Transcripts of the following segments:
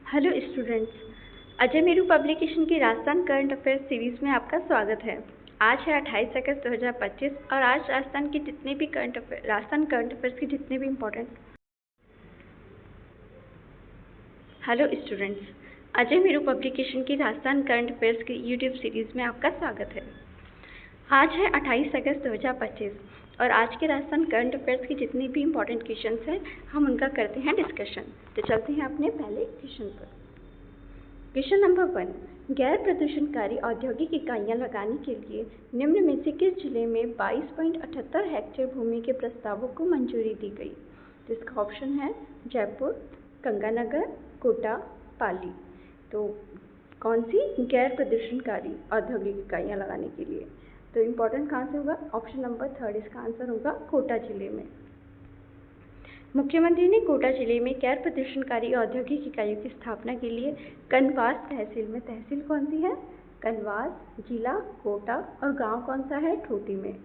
Hello students, Ajay Meru publication की Rajasthan current affairs series में आपका स्वागत है। आज है 28 अगस्त 2025 और आज राजस्थान के जितने भी राजस्थान करंट अफेयर्स के जितने भी important hello students, Ajay Meru publication की राजस्थान करंट अफेयर्स की यूट्यूब सीरीज़ में आपका स्वागत है। आज है 28 अगस्त 2025 और आज के राजस्थान करंट अफेयर्स के जितने भी इम्पोर्टेंट क्वेश्चंस हैं हम उनका करते हैं डिस्कशन। तो चलते हैं अपने पहले क्वेश्चन पर। क्वेश्चन नंबर 1, गैर प्रदूषणकारी औद्योगिक इकाइयां लगाने के लिए निम्न में से किस जिले में 22.78 हेक्टेयर भूमि के प्रस्तावों को मंजूरी दी गई? तो इसका ऑप्शन है जयपुर, गंगानगर, कोटा, पाली। तो कौन सी गैर प्रदूषणकारी औद्योगिक इकाइयां लगाने के लिए? तो इम्पोर्टेंट कहाँ से होगा? ऑप्शन नंबर 3 इसका आंसर होगा कोटा जिले में। मुख्यमंत्री ने कोटा जिले में गैर प्रदूषणकारी औद्योगिक इकाइयों की स्थापना के लिए कनवास तहसील में, तहसील कौन सी है? कनवास, जिला कोटा और गांव कौन सा है? ठोटी में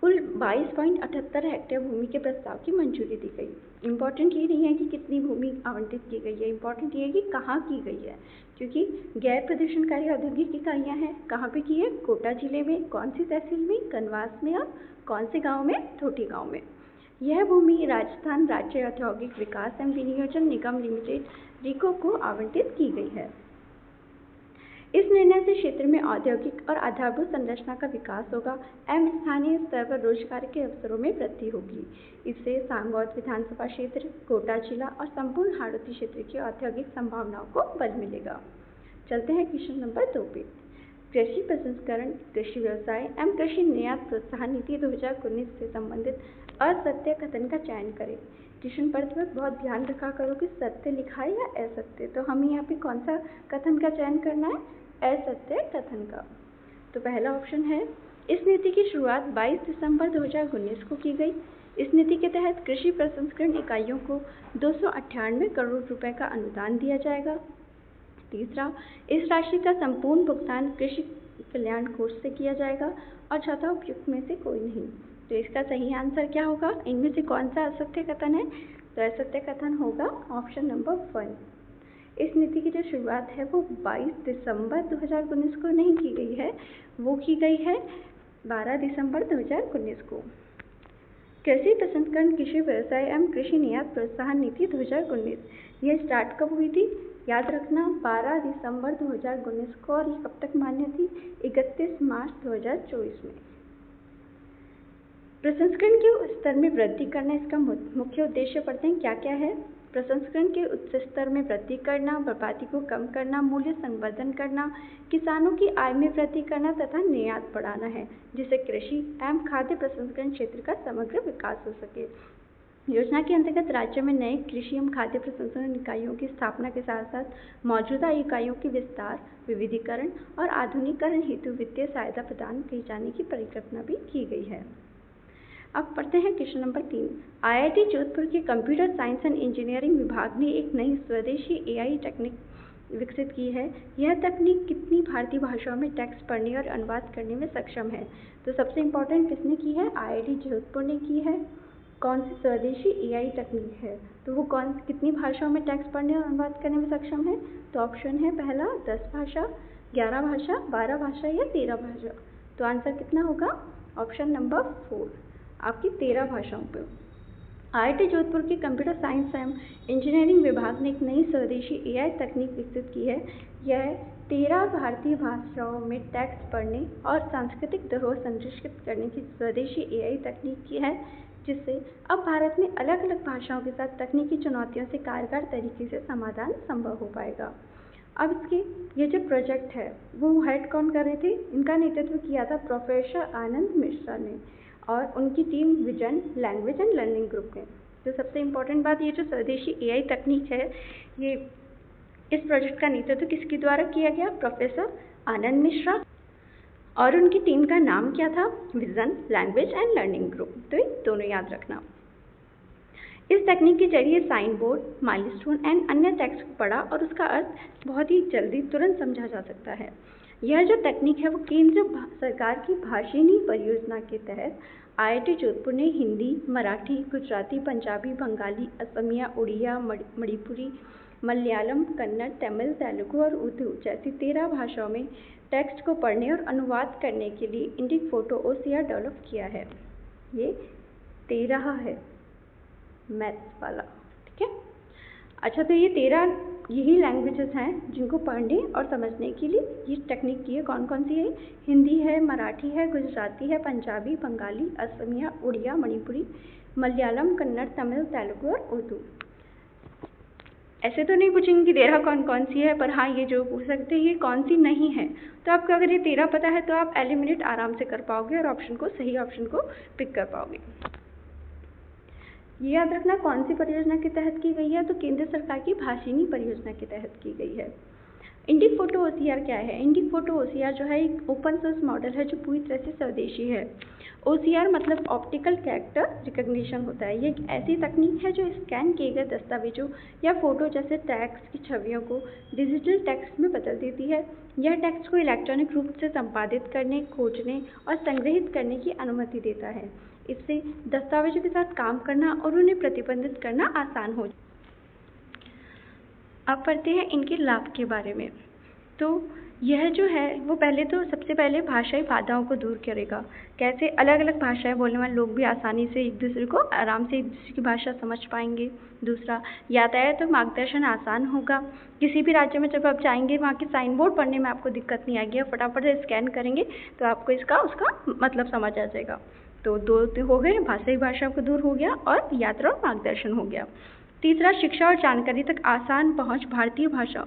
कुल 22.78 हेक्टेयर भूमि के प्रस्ताव की मंजूरी दी गई। इम्पॉर्टेंट ये नहीं है कि कितनी भूमि आवंटित की गई है, इम्पॉर्टेंट ये है कि कहाँ की गई है, क्योंकि गैर प्रदूषणकारी औद्योगिक इकाइयाँ हैं। कहाँ पे की है? कोटा जिले में। कौन सी तहसील में? कनवास में। और कौन से गाँव में? ठोटी गाँव में। यह भूमि राजस्थान राज्य औद्योगिक विकास एवं विनियोजन निगम लिमिटेड रिको को आवंटित की गई है। इस निर्णय से क्षेत्र में औद्योगिक और आधारभूत संरचना का विकास होगा एवं स्थानीय स्तर पर रोजगार के अवसरों में वृद्धि होगी। इससे सांगौद विधानसभा क्षेत्र, कोटा जिला और संपूर्ण हाड़ौती क्षेत्र की औद्योगिक संभावनाओं को बल मिलेगा। चलते हैं क्वेश्चन नंबर 2 पे। कृषि प्रसंस्करण, कृषि व्यवसाय एवं कृषि निर्यात प्रोत्साहन नीति 2019 से संबंधित असत्य कथन का चयन करें। क्वेश्चन पढ़ते वक्त बहुत ध्यान रखा करो कि सत्य लिखा है या असत्य। तो हमें यहाँ पे कौन सा कथन का चयन करना है? असत्य कथन का। तो पहला ऑप्शन है, इस नीति की शुरुआत 22 दिसंबर 2019 को की गई। इस नीति के तहत कृषि प्रसंस्करण इकाइयों को 298 करोड़ रुपए का अनुदान दिया जाएगा। तीसरा, इस राशि का संपूर्ण भुगतान कृषि कल्याण कोष से किया जाएगा। और चौथा, उपयुक्त में से कोई नहीं। तो इसका सही आंसर क्या होगा? इनमें से कौन सा असत्य कथन है? तो असत्य कथन होगा ऑप्शन नंबर 1। इस नीति की जो शुरुआत है वो 22 दिसंबर 2019 को नहीं की गई है, वो की गई है 12 दिसंबर 2019 को। कृषि प्रसंस्करण, कृषि व्यवसाय एवं कृषि निर्यात प्रोत्साहन नीति 2019 यह स्टार्ट कब हुई थी? याद रखना 12 दिसंबर 2019 को। और ये कब तक मान्य थी? 31 मार्च 2024 में। प्रसंस्करण के स्तर में वृद्धि करना इसका मुख्य उद्देश्य पढ़ते हैं क्या क्या है। प्रसंस्करण के उच्च स्तर में वृद्धि करना, बर्बादी को कम करना, मूल्य संवर्धन करना, किसानों की आय में वृद्धि करना तथा निर्यात बढ़ाना है, जिससे कृषि एवं खाद्य प्रसंस्करण क्षेत्र का समग्र विकास हो सके। योजना के अंतर्गत राज्य में नए कृषि एवं खाद्य प्रसंस्करण इकाइयों की स्थापना के साथ साथ मौजूदा इकाइयों के विस्तार, विविधीकरण और आधुनिकीकरण हेतु वित्तीय सहायता प्रदान किए जाने की परिकल्पना भी की गई है। अब पढ़ते हैं क्वेश्चन नंबर 3। IIT जोधपुर के कंप्यूटर साइंस एंड इंजीनियरिंग विभाग ने एक नई स्वदेशी AI तकनीक विकसित की है। यह तकनीक कितनी भारतीय भाषाओं में टेक्स्ट पढ़ने और अनुवाद करने में सक्षम है? तो सबसे इम्पोर्टेंट किसने की है? IIT जोधपुर ने की है। कौन सी स्वदेशी AI तकनीक है? तो वो कितनी भाषाओं में टेक्स्ट पढ़ने और अनुवाद करने में सक्षम है? तो ऑप्शन है पहला 10 भाषा, 11 भाषा, 12 भाषा या 13 भाषा। तो आंसर कितना होगा? ऑप्शन नंबर 4 आपकी 13 भाषाओं पर। IIT जोधपुर के कंप्यूटर साइंस एवं इंजीनियरिंग विभाग ने एक नई स्वदेशी AI तकनीक विकसित की है। यह 13 भारतीय भाषाओं में टेक्स्ट पढ़ने और सांस्कृतिक धरोहर संरक्षित करने की स्वदेशी AI तकनीक की है, जिससे अब भारत में अलग अलग भाषाओं के साथ तकनीकी चुनौतियों से कारगर तरीके से समाधान संभव हो पाएगा। अब इसके ये जो प्रोजेक्ट है वो हेड कौन कर रहे थे? इनका नेतृत्व किया था प्रोफेसर आनंद मिश्रा ने और उनकी team vision language and learning group ने। तो सबसे इम्पोर्टेंट बात, ये जो स्वदेशी AI तकनीक है, ये इस प्रोजेक्ट का नेतृत्व किसके द्वारा किया गया? प्रोफेसर आनंद मिश्रा। और उनकी टीम का नाम क्या था? Vision language and learning group. तो ये दोनों याद रखना। इस तकनीक के जरिए साइन बोर्ड, माइलस्टोन एंड अन्य टेक्स्ट को पढ़ा और उसका अर्थ बहुत ही जल्दी तुरंत समझा जा सकता है। यह जो तकनीक है वो केंद्र सरकार की भाषिणी परियोजना के तहत IIT जोधपुर ने हिंदी, मराठी, गुजराती, पंजाबी, बंगाली, असमिया, उड़िया, मणिपुरी, मलयालम, कन्नड़, तमिल, तेलुगु और उर्दू जैसी 13 भाषाओं में टेक्स्ट को पढ़ने और अनुवाद करने के लिए इंडिक फोटो OCR डेवलप किया है। ये 13 है, मैथ्स वाला, ठीक है। अच्छा, तो ये 13 यही लैंग्वेजेस हैं जिनको पढ़ने और समझने के लिए ये टेक्निक की है। कौन कौन सी है? हिंदी है, मराठी है, गुजराती है, पंजाबी, बंगाली, असमिया, उड़िया, मणिपुरी, मलयालम, कन्नड़, तमिल, तेलुगु और उर्दू। ऐसे तो नहीं पूछेंगे कि 13 कौन कौन सी है, पर हाँ ये जो पूछ सकते हैं ये कौन सी नहीं है। तो आपको अगर ये 13 पता है तो आप एलिमिनेट आराम से कर पाओगे और सही ऑप्शन को पिक कर पाओगे। ये याद रखना कौन सी परियोजना के तहत की गई है, तो केंद्र सरकार की भाषिनी परियोजना के तहत की गई है। इंडिक फोटो OCR क्या है? इंडिक फोटो OCR जो है एक ओपन सोर्स मॉडल है जो पूरी तरह से स्वदेशी है। OCR मतलब ऑप्टिकल कैरेक्टर रिकग्निशन होता है। ये एक ऐसी तकनीक है जो स्कैन किए गए दस्तावेजों या फोटो जैसे टेक्स्ट की छवियों को डिजिटल टेक्स्ट में बदल देती है। यह टेक्स्ट को इलेक्ट्रॉनिक रूप से संपादित करने, खोजने और संग्रहित करने की अनुमति देता है। इससे दस्तावेजों के साथ काम करना और उन्हें प्रतिबंधित करना आसान हो। अब पढ़ते हैं इनके लाभ के बारे में। तो यह जो है वो सबसे पहले भाषाई बाधाओं को दूर करेगा। कैसे? अलग अलग भाषाएं बोलने वाले लोग भी आसानी से एक दूसरे की भाषा समझ पाएंगे। दूसरा, यातायात और मार्गदर्शन आसान होगा। किसी भी राज्य में जब आप जाएंगे वहाँ के साइन बोर्ड पढ़ने में आपको दिक्कत नहीं आएगी। आप फटाफट से स्कैन करेंगे तो आपको उसका मतलब समझ आ जाएगा। तो 2 हो गए, भाषा को दूर हो गया और यात्रा और मार्गदर्शन हो गया। तीसरा, शिक्षा और जानकारी तक आसान पहुँच। भारतीय भाषा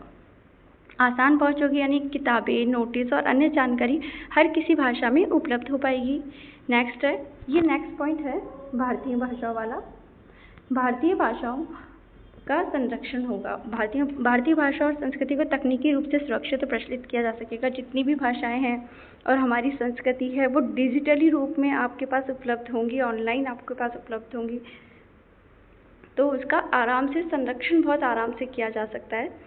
आसान पहुँच होगी, यानी किताबें, नोटिस और अन्य जानकारी हर किसी भाषा में उपलब्ध हो पाएगी। नेक्स्ट पॉइंट है भारतीय भाषाओं वाला। भारतीय भाषाओं का संरक्षण होगा। भारतीय भाषा और संस्कृति को तकनीकी रूप से सुरक्षित और प्रचलित किया जा सकेगा। जितनी भी भाषाएं हैं और हमारी संस्कृति है वो डिजिटली रूप में आपके पास उपलब्ध होंगी, ऑनलाइन आपके पास उपलब्ध होंगी, तो उसका संरक्षण बहुत आराम से किया जा सकता है।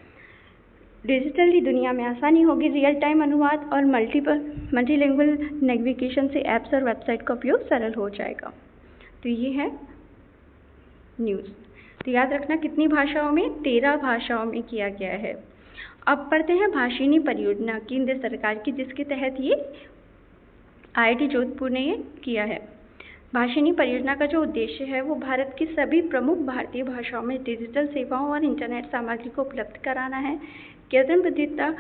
डिजिटली दुनिया में आसानी होगी। रियल टाइम अनुवाद और मल्टीलिंगुअल नेविगेशन से ऐप्स और वेबसाइट का उपयोग सरल हो जाएगा। तो ये है न्यूज़। तो याद रखना कितनी भाषाओं में? 13 भाषाओं में किया गया है। अब पढ़ते हैं भाषिनी परियोजना केंद्र सरकार की, जिसके तहत ये IIT जोधपुर ने ये किया है। भाषिनी परियोजना का जो उद्देश्य है वो भारत की सभी प्रमुख भारतीय भाषाओं में डिजिटल सेवाओं और इंटरनेट सामग्री को उपलब्ध कराना है। कृत्रिम बुद्धिमत्ता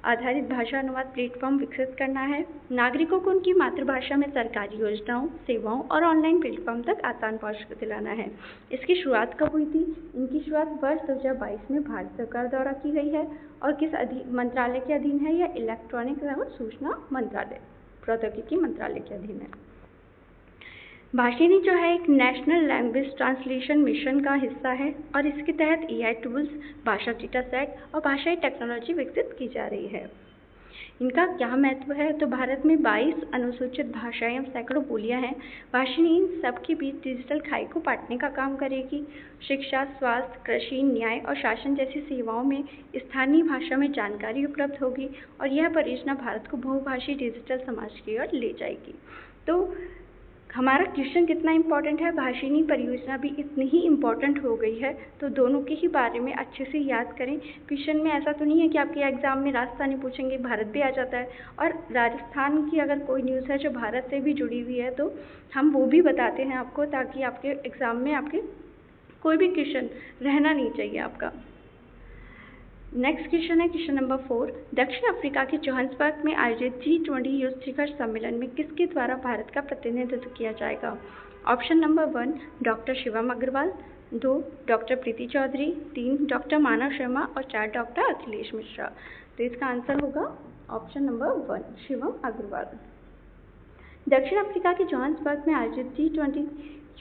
आधारित भाषा अनुवाद प्लेटफॉर्म विकसित करना है। नागरिकों को उनकी मातृभाषा में सरकारी योजनाओं, सेवाओं और ऑनलाइन प्लेटफॉर्म तक आसान पहुंच दिलाना है। इसकी शुरुआत कब हुई थी? इनकी शुरुआत वर्ष 2022 में भारत सरकार द्वारा की गई है। और किस मंत्रालय के अधीन है? यह इलेक्ट्रॉनिक और सूचना मंत्रालय, प्रौद्योगिकी मंत्रालय के अधीन है। भाषिनी जो है एक नेशनल लैंग्वेज ट्रांसलेशन मिशन का हिस्सा है और इसके तहत AI टूल्स, भाषा डेटा सेट और भाषाई टेक्नोलॉजी विकसित की जा रही है। इनका क्या महत्व है? तो भारत में 22 अनुसूचित भाषाएं और सैकड़ों बोलियां हैं। भाषिनी इन सबके बीच डिजिटल खाई को पाटने का काम करेगी। शिक्षा, स्वास्थ्य, कृषि, न्याय और शासन जैसी सेवाओं में स्थानीय भाषा में जानकारी उपलब्ध होगी और यह परियोजना भारत को बहुभाषी डिजिटल समाज की ओर ले जाएगी। तो हमारा क्वेश्चन कितना इम्पोर्टेंट है? भाषिनी परियोजना भी इतनी ही इम्पोर्टेंट हो गई है। तो दोनों के ही बारे में अच्छे से याद करें। क्वेश्चन में ऐसा तो नहीं है कि आपके एग्जाम में राजस्थानी पूछेंगे, भारत भी आ जाता है। और राजस्थान की अगर कोई न्यूज़ है जो भारत से भी जुड़ी हुई है तो हम वो भी बताते हैं आपको, ताकि आपके एग्ज़ाम में आपके कोई भी क्वेश्चन रहना नहीं चाहिए आपका। नेक्स्ट क्वेश्चन है क्वेश्चन नंबर 4। दक्षिण अफ्रीका के जोहान्सबर्ग में आयोजित G20 युद्ध शिखर सम्मेलन में किसके द्वारा भारत का प्रतिनिधित्व किया जाएगा? Option number 1 doctor Shivam Agarwal, 2 doctor Preeti Chaudhary, 3 doctor Manav Sharma और 4 डॉक्टर अखिलेश मिश्रा। तो इसका आंसर होगा ऑप्शन नंबर 1 शिवम अग्रवाल। दक्षिण अफ्रीका के जोहान्सबर्ग में आयोजित G20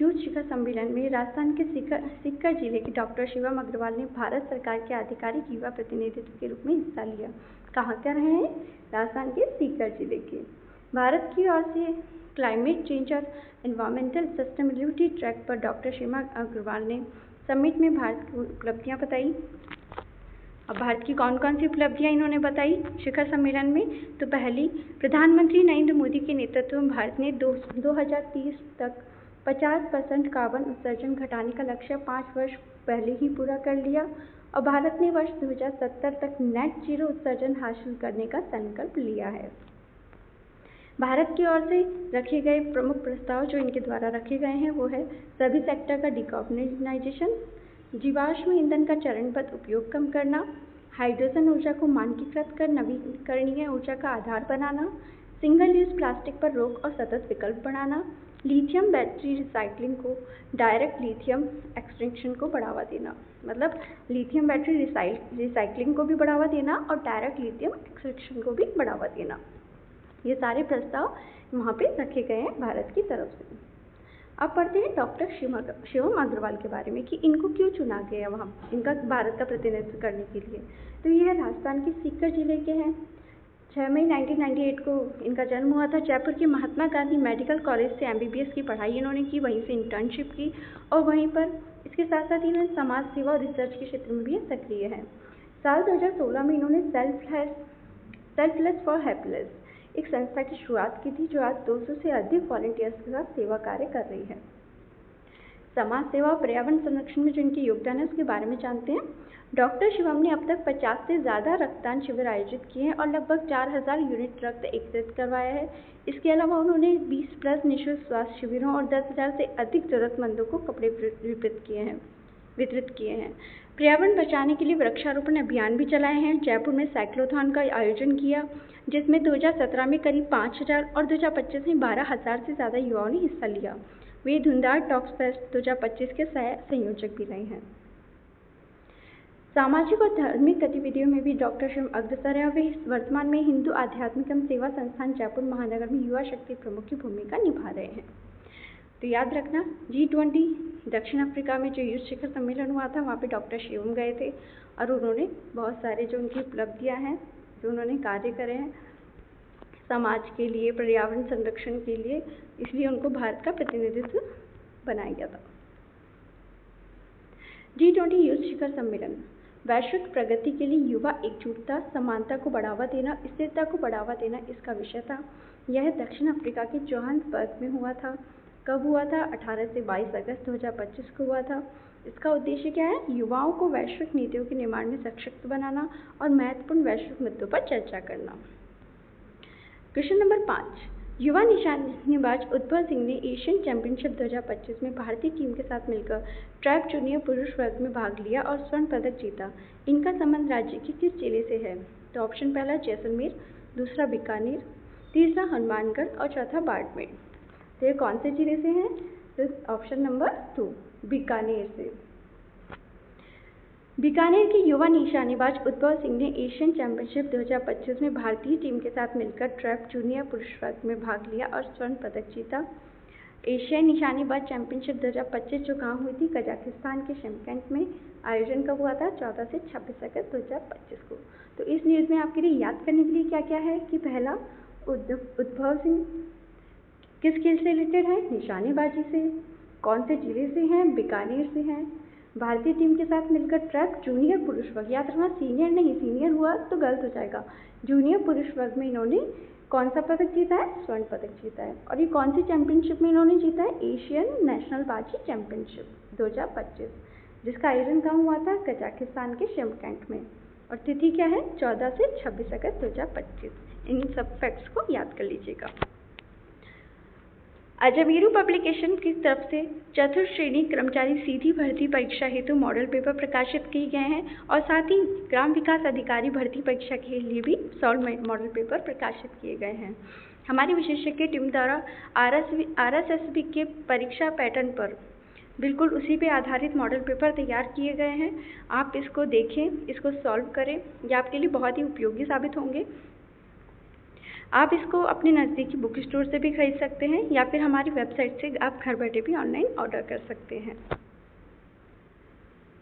युद्ध शिखर सम्मेलन में राजस्थान के सीकर जिले के डॉक्टर शिवम अग्रवाल ने भारत सरकार के आधिकारिक युवा प्रतिनिधित्व के रूप में हिस्सा लिया। कहाँ कर रहे हैं? राजस्थान के सीकर जिले के। भारत की ओर से क्लाइमेट चेंज और एनवायरमेंटल सस्टेनेबिलिटी ट्रैक पर डॉक्टर शिवम अग्रवाल ने समिट में भारत की उपलब्धियाँ बताई। अब भारत की कौन कौन सी उपलब्धियां इन्होंने बताई शिखर सम्मेलन में? तो पहली, प्रधानमंत्री नरेंद्र मोदी के नेतृत्व में भारत ने 2030 तक 50% कार्बन उत्सर्जन घटाने का लक्ष्य 5 वर्ष पहले ही पूरा कर लिया और भारत ने वर्ष 2070 तक नेट जीरो उत्सर्जन हासिल करने का संकल्प लिया है। भारत की ओर से रखे गए प्रमुख प्रस्ताव जो इनके द्वारा रखे गए हैं वो है सभी सेक्टर का डिकार्बोनाइजेशन, जीवाश्म ईंधन का चरणबद्ध उपयोग कम करना, हाइड्रोजन ऊर्जा को मानकीकृत कर नवीकरणीय ऊर्जा का आधार बनाना, सिंगल यूज प्लास्टिक पर रोक और सतत विकल्प बढ़ाना, लिथियम बैटरी रिसाइकलिंग को डायरेक्ट लिथियम एक्सट्रैक्शन को बढ़ावा देना, मतलब लिथियम बैटरी रिसाइकलिंग को भी बढ़ावा देना और डायरेक्ट लिथियम एक्सट्रैक्शन को भी बढ़ावा देना। ये सारे प्रस्ताव वहाँ पे रखे गए हैं भारत की तरफ से। अब पढ़ते हैं डॉक्टर शिवम अग्रवाल के बारे में कि इनको क्यों चुना गया वहाँ इनका भारत का प्रतिनिधित्व करने के लिए। तो यह राजस्थान के सीकर जिले के हैं। 6 मई 1998 को इनका जन्म हुआ था। जयपुर के महात्मा गांधी मेडिकल कॉलेज से MBBS की पढ़ाई इन्होंने की, वहीं से इंटर्नशिप की और वहीं पर इसके साथ साथ इन्होंने समाज सेवा और रिसर्च के क्षेत्र में भी सक्रिय है। साल 2016 में इन्होंने सेल्फलेस फॉर हैप्पीनेस एक संस्था की शुरुआत की थी जो आज 200 से अधिक वॉलंटियर्स के साथ सेवा कार्य कर रही है। समाज सेवा और पर्यावरण संरक्षण में जो इनके योगदान है उसके बारे में जानते हैं। डॉक्टर शिवम ने अब तक 50 से ज़्यादा रक्तदान शिविर आयोजित किए हैं और लगभग 4000 यूनिट रक्त एकत्रित करवाया है। इसके अलावा उन्होंने 20+ निःशुल्क स्वास्थ्य शिविरों और 10,000 से अधिक जरूरतमंदों को कपड़े वितरित किए हैं। पर्यावरण बचाने के लिए वृक्षारोपण अभियान भी चलाए हैं। जयपुर में साइक्लोथॉन का आयोजन किया जिसमें 2017 में करीब 5000 और 2025 में 12,000 से ज़्यादा युवाओं ने हिस्सा लिया। वे धुंधार टॉक्स फेस्ट 2025 के संयोजक भी रहे हैं। सामाजिक और धार्मिक गतिविधियों में भी डॉक्टर शिवम अग्रसर है। वे वर्तमान में हिंदू आध्यात्मिक एवं सेवा संस्थान जयपुर महानगर में युवा शक्ति प्रमुख की भूमिका निभा रहे हैं। तो याद रखना G20 दक्षिण अफ्रीका में जो युद्ध शिखर सम्मेलन हुआ था वहाँ पे डॉक्टर शिवम गए थे और उन्होंने बहुत सारे जो उनकी उपलब्धियाँ हैं जो उन्होंने कार्य करे हैं समाज के लिए, पर्यावरण संरक्षण के लिए, इसलिए उनको भारत का प्रतिनिधित्व बनाया गया था। G20 युद्ध शिखर सम्मेलन वैश्विक प्रगति के लिए युवा एकजुटता, समानता को बढ़ावा देना, स्थिरता को बढ़ावा देना इसका विषय था। यह दक्षिण अफ्रीका के जोहान्सबर्ग में हुआ था। कब हुआ था? 18 से 22 अगस्त 2025 को हुआ था। इसका उद्देश्य क्या है? युवाओं को वैश्विक नीतियों के निर्माण में सशक्त बनाना और महत्वपूर्ण वैश्विक मुद्दों पर चर्चा करना। क्वेश्चन नंबर 5, युवा निशानेबाज उद्भव सिंह ने एशियन चैंपियनशिप 2025 में भारतीय टीम के साथ मिलकर ट्रैप जूनियर पुरुष वर्ग में भाग लिया और स्वर्ण पदक जीता। इनका संबंध राज्य के किस जिले से है? तो ऑप्शन पहला जैसलमेर, दूसरा बीकानेर, तीसरा हनुमानगढ़ और चौथा बाड़मेर। तो ये कौन से जिले से हैं? तो ऑप्शन नंबर 2 बीकानेर से। बीकानेर के युवा निशानेबाज उद्भव सिंह ने एशियन चैंपियनशिप 2025 में भारतीय टीम के साथ मिलकर ट्रैप जूनियर पुरुष वर्ग में भाग लिया और स्वर्ण पदक जीता। एशियाई निशानेबाज चैंपियनशिप 2025 जो कहाँ हुई थी? कजाकिस्तान के शिमकेंट में। आयोजन कब हुआ था? 14 से 26 अगस्त 2025 को। तो इस न्यूज़ में आपके लिए याद करने के लिए क्या क्या है कि पहला उद्भव सिंह किस खेल से रिलेटेड है? निशानेबाजी से। कौन से जिले से हैं? बीकानेर से हैं। भारतीय टीम के साथ मिलकर ट्रैप जूनियर पुरुष वर्ग, याद रखना सीनियर नहीं, सीनियर हुआ तो गलत हो जाएगा। जूनियर पुरुष वर्ग में इन्होंने कौन सा पदक जीता है? स्वर्ण पदक जीता है। और ये कौन सी चैंपियनशिप में इन्होंने जीता है? एशियन नेशनल बाजी चैंपियनशिप 2025, जिसका आयोजन कहाँ हुआ था? कजाकिस्तान के शिमकेंट में। और तिथि क्या है? 14 से 26 अगस्त 2025। इन सब फैक्ट्स को याद कर लीजिएगा। अजमेरू पब्लिकेशन की तरफ से चतुर्थ श्रेणी कर्मचारी सीधी भर्ती परीक्षा हेतु मॉडल पेपर प्रकाशित किए गए हैं और साथ ही ग्राम विकास अधिकारी भर्ती परीक्षा के लिए भी सॉल्व मॉडल पेपर प्रकाशित किए गए हैं। हमारी विशेषज्ञ टीम द्वारा RSSB के परीक्षा पैटर्न पर बिल्कुल उसी पे आधारित मॉडल पेपर तैयार किए गए हैं। आप इसको देखें, इसको सॉल्व करें, ये आपके लिए बहुत ही उपयोगी साबित होंगे। आप इसको अपने नज़दीकी बुक स्टोर से भी खरीद सकते हैं या फिर हमारी वेबसाइट से आप घर बैठे भी ऑनलाइन ऑर्डर कर सकते हैं।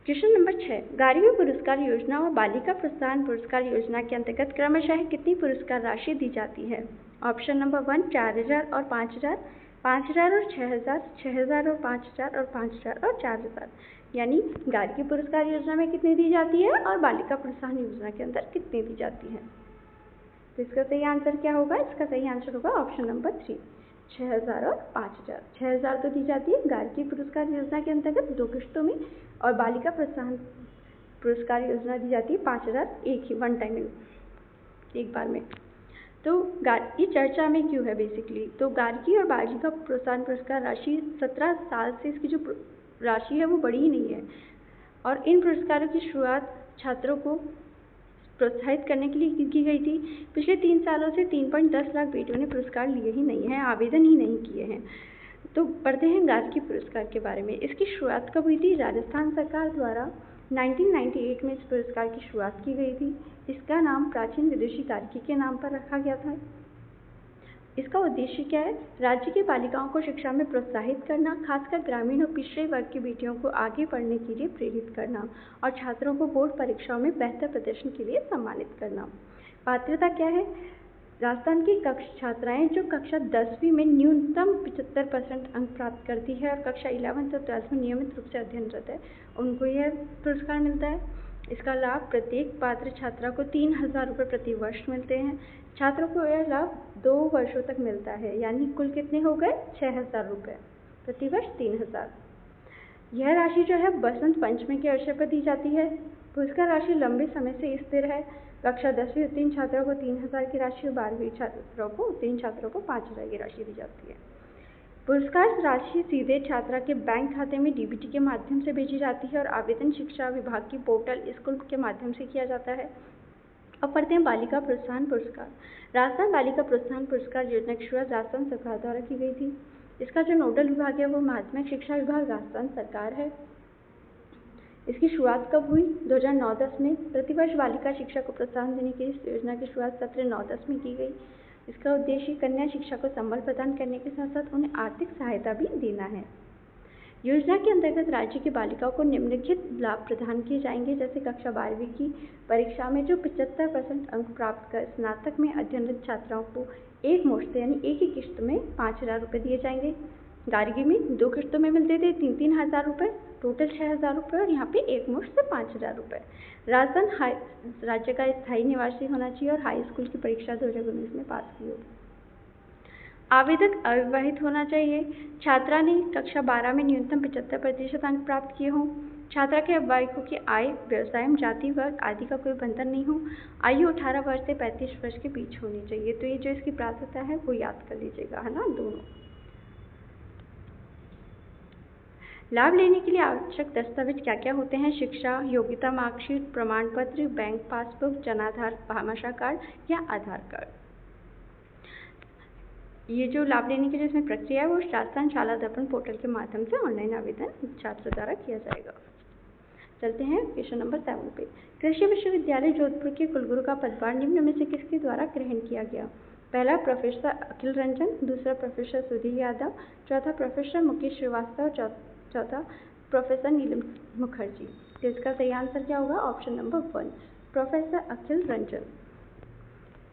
क्वेश्चन नंबर 6, गार्गी पुरस्कार योजना और बालिका प्रोत्साहन पुरस्कार योजना के अंतर्गत क्रमशः कितनी पुरस्कार राशि दी जाती है? ऑप्शन नंबर 1 4000 और 5000, 5000 और 6000, 6000 और 5000 और 5000 और 4000। यानी गार्गी पुरस्कार योजना में कितनी दी जाती है और बालिका प्रोत्साहन योजना के अंदर कितनी दी जाती है? तो इसका सही आंसर क्या होगा? इसका सही आंसर होगा ऑप्शन नंबर 3 6,000 और 5,000। 6,000 तो दी जाती है गार्गी पुरस्कार योजना के अंतर्गत 2 किश्तों में, और बालिका प्रोत्साहन पुरस्कार योजना दी जाती है 5,000 एक ही वन टाइम में, एक बार में। तो ये चर्चा में क्यों है बेसिकली, तो गार्गी और बालिका प्रोत्साहन पुरस्कार राशि 17 साल से इसकी जो राशि है वो बढ़ी ही नहीं है, और इन पुरस्कारों की शुरुआत छात्रों को प्रोत्साहित करने के लिए की गई थी। पिछले 3 सालों से 3.10 लाख बेटियों ने पुरस्कार लिए ही नहीं हैं, आवेदन ही नहीं किए हैं। तो पढ़ते हैं गार्गी पुरस्कार के बारे में। इसकी शुरुआत कब हुई थी? राजस्थान सरकार द्वारा 1998 में इस पुरस्कार की शुरुआत की गई थी। इसका नाम प्राचीन विदुषी गार्गी के नाम पर रखा गया था। इसका उद्देश्य क्या है? राज्य की बालिकाओं को शिक्षा में प्रोत्साहित करना, खासकर ग्रामीण और पिछड़े वर्ग की बेटियों को आगे पढ़ने के लिए प्रेरित करना, और छात्रों को बोर्ड परीक्षाओं में बेहतर प्रदर्शन के लिए सम्मानित करना। पात्रता क्या है? राजस्थान की छात्राएं जो कक्षा 10वीं में न्यूनतम 75% अंक प्राप्त करती है और कक्षा 11th और 12th में नियमित रूप से अध्ययनरत है, उनको यह पुरस्कार मिलता है। इसका लाभ प्रत्येक पात्र छात्रा को 3,000 रुपये प्रति वर्ष मिलते हैं। छात्रों को यह लाभ 2 वर्षों तक मिलता है, यानी कुल कितने हो गए? 6,000 रुपये प्रति वर्ष, 3,000। यह राशि जो है बसंत पंचमी के अवसर पर दी जाती है। पुरस्कार राशि लंबे समय से स्थिर है। कक्षा 10वीं उत्तीर्ण छात्रों को 3,000 की राशि और 12वीं छात्रों को उत्तीर्ण छात्रों को 5,000 की राशि दी जाती है। पुरस्कार राशि सीधे छात्रा के बैंक खाते में डीबीटी के माध्यम से भेजी जाती है और आवेदन शिक्षा विभाग की पोर्टल स्कूल के माध्यम से किया जाता है। अब पढ़ते हैं बालिका प्रोत्साहन पुरस्कार। राजस्थान बालिका प्रोत्साहन पुरस्कार योजना की शुरुआत राजस्थान सरकार द्वारा की गई थी। इसका जो नोडल विभाग है वो माध्यमिक शिक्षा विभाग राजस्थान सरकार है। इसकी शुरुआत कब हुई? 2009-10 में। प्रतिवर्ष बालिका शिक्षा को प्रोत्साहन देने की इस योजना की शुरुआत 17-9-10 में की गई। इसका उद्देश्य कन्या शिक्षा को संबल प्रदान करने के साथ साथ उन्हें आर्थिक सहायता भी देना है। योजना के अंतर्गत राज्य की बालिकाओं को निम्नलिखित लाभ प्रदान किए जाएंगे, जैसे कक्षा 12वीं की परीक्षा में जो 75% अंक प्राप्त कर स्नातक में अध्ययनरत छात्राओं को एक मुश्त यानी एक ही किश्त में 5,000 रुपये दिए जाएंगे। गार्गी में 2 किश्तों में मिलते थे 3,000 रुपये, टोटल 6,000 रुपये, और यहाँ पे एक मुश्त से 5,000 रुपये। राजस्थान राज्य का स्थायी निवासी होना चाहिए और हाई स्कूल की परीक्षा 2019 में पास की हो। आवेदक अविवाहित होना चाहिए। छात्रा ने कक्षा 12 में न्यूनतम 75% अंक प्राप्त किए हों। छात्रा के अविवाहितों की आय, व्यवसाय, जाति, वर्ग आदि का कोई बंधन नहीं हो। आयु 18 वर्ष से 35 वर्ष के बीच होनी चाहिए। तो ये जो इसकी पात्रता है वो याद कर लीजिएगा, है ना, दोनों। लाभ लेने के लिए आवश्यक दस्तावेज क्या क्या होते हैं? शिक्षा योग्यता मार्कशीट, प्रमाण पत्र, बैंक पासबुक, जनाधार भामाशाह कार्ड या आधार कार्ड। ये जो लाभ लेने की जो इसमें प्रक्रिया है वो राजस्थान शाला दर्पण पोर्टल के माध्यम से ऑनलाइन आवेदन छात्र द्वारा किया जाएगा। चलते हैं क्वेश्चन नंबर 7 पे। कृषि विश्वविद्यालय जोधपुर के कुलगुरु का पदभार निम्न में से किसके द्वारा ग्रहण किया गया? पहला प्रोफेसर अखिल रंजन, दूसरा प्रोफेसर सुधीर यादव, चौथा प्रोफेसर मुकेश श्रीवास्तव, चौथा प्रोफेसर नीलम मुखर्जी। तो इसका सही आंसर क्या होगा? ऑप्शन नंबर 1 प्रोफेसर अखिल रंजन।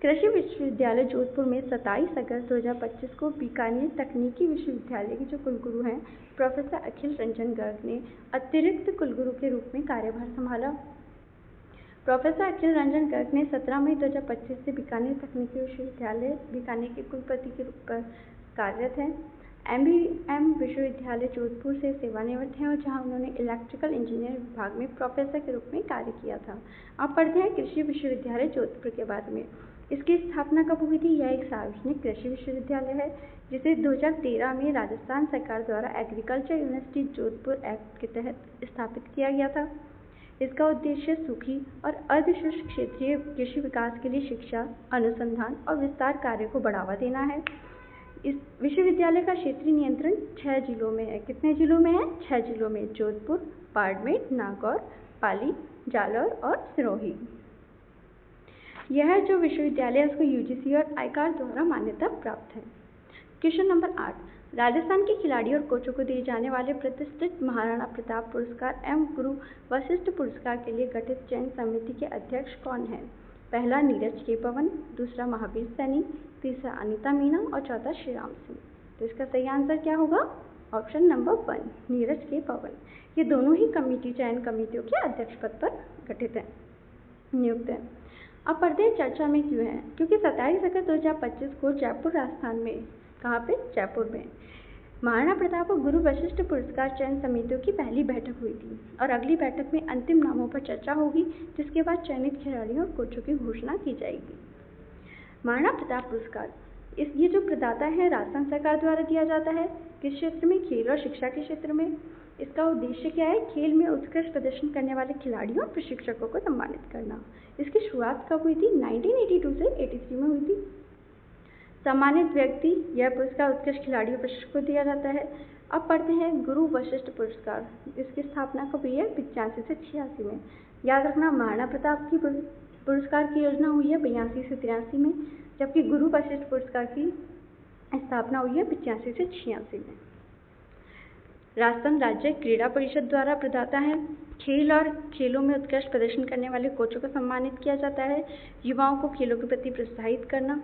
कृषि विश्वविद्यालय जोधपुर में 27 अगस्त 2025 को बीकानेर तकनीकी विश्वविद्यालय के जो कुलगुरु हैं प्रोफेसर अखिल रंजन गर्ग ने अतिरिक्त कुलगुरु के रूप में कार्यभार संभाला। प्रोफेसर अखिल रंजन गर्ग ने 17 मई 2025 से बीकानेर तकनीकी विश्वविद्यालय बीकानेर के कुलपति के रूप पर कार्यरत हैं। MBM विश्वविद्यालय जोधपुर से सेवानिवृत्त हैं और जहां उन्होंने इलेक्ट्रिकल इंजीनियर विभाग में प्रोफेसर के रूप में कार्य किया था। अब पढ़ते हैं कृषि विश्वविद्यालय जोधपुर के बारे में। इसकी स्थापना कब हुई थी? यह एक सार्वजनिक कृषि विश्वविद्यालय है जिसे 2013 में राजस्थान सरकार द्वारा एग्रीकल्चर यूनिवर्सिटी जोधपुर एक्ट के तहत स्थापित किया गया था। इसका उद्देश्य सूखी और अर्धशुष्क क्षेत्रीय कृषि विकास के लिए शिक्षा, अनुसंधान और विस्तार कार्य को बढ़ावा देना है। इस विश्वविद्यालय का क्षेत्रीय नियंत्रण 6 जिलों में है। कितने जिलों में है? 6 जिलों में, जोधपुर, बाड़मेर, नागौर, पाली, जालौर और सिरोही। यह जो विश्वविद्यालय है उसको UGC और आईकार द्वारा मान्यता प्राप्त है। Question number 8। राजस्थान के खिलाड़ियों और कोचों को दिए जाने वाले प्रतिष्ठित महाराणा प्रताप पुरस्कार एवं गुरु वशिष्ठ पुरस्कार के लिए गठित चयन समिति के अध्यक्ष कौन है? पहला नीरज के पवन, दूसरा महावीर सैनी, तीसरा अनीता मीना और चौथा श्रीराम सिंह। तो इसका सही आंसर क्या होगा? ऑप्शन नंबर 1 नीरज के पवन। ये दोनों ही कमेटी चयन कमेटियों के अध्यक्ष पद पर गठित है, नियुक्त है। अब पढ़ते हैं चर्चा में क्यों है। क्योंकि 27 अगस्त 2025 को जयपुर राजस्थान में कहाँ पे? जयपुर में। महाराणा प्रताप और गुरु वशिष्ठ पुरस्कार चयन समितियों की पहली बैठक हुई थी और अगली बैठक में अंतिम नामों पर चर्चा होगी, जिसके बाद चयनित खिलाड़ियों और कोचों की घोषणा की जाएगी। महाराणा प्रताप पुरस्कार ये जो प्रदाता है राजस्थान सरकार द्वारा दिया जाता है। किस क्षेत्र में? खेल और शिक्षा के क्षेत्र में। इसका उद्देश्य क्या है? खेल में उत्कृष्ट प्रदर्शन करने वाले खिलाड़ियों और प्रशिक्षकों को सम्मानित करना। इसकी शुरुआत कब हुई थी? 1982 से 83 में हुई थी। सम्मानित व्यक्ति, यह पुरस्कार उत्कृष्ट खिलाड़ियों प्रशिक्षक को दिया जाता है। अब पढ़ते हैं गुरु वशिष्ठ पुरस्कार। इसकी स्थापना कब हुई है? 85 से 86 में। याद रखना, महाराणा प्रताप की पुरस्कार की योजना हुई है 82 से 83 में, जबकि गुरु वशिष्ठ पुरस्कार की स्थापना हुई है 85 से 86 में। राजस्थान राज्य क्रीड़ा परिषद द्वारा प्रदाता है। खेल और खेलों में उत्कृष्ट प्रदर्शन करने वाले कोचों को सम्मानित किया जाता है। युवाओं को खेलों के प्रति प्रोत्साहित करना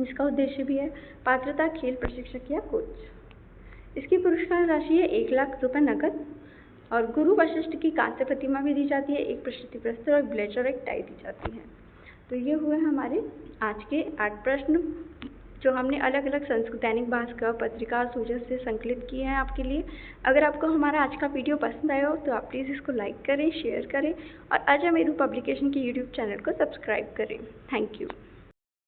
इसका उद्देश्य भी है। पात्रता खेल प्रशिक्षक या कोच। इसकी पुरस्कार राशि है 1 लाख रुपए नकद और गुरु वशिष्ठ की कांस्य प्रतिमा भी दी जाती है। एक प्रशस्ति पत्र और ब्लेजर और एक टाई दी जाती है। तो ये हुए हमारे आज के 8 प्रश्न जो हमने अलग अलग दैनिक भास्कर, पत्रिका और सूचक से संकलित किए हैं आपके लिए। अगर आपको हमारा आज का वीडियो पसंद आया हो तो आप प्लीज़ इसको लाइक करें, शेयर करें और अजय मेरू पब्लिकेशन के यूट्यूब चैनल को सब्सक्राइब करें। Thank you.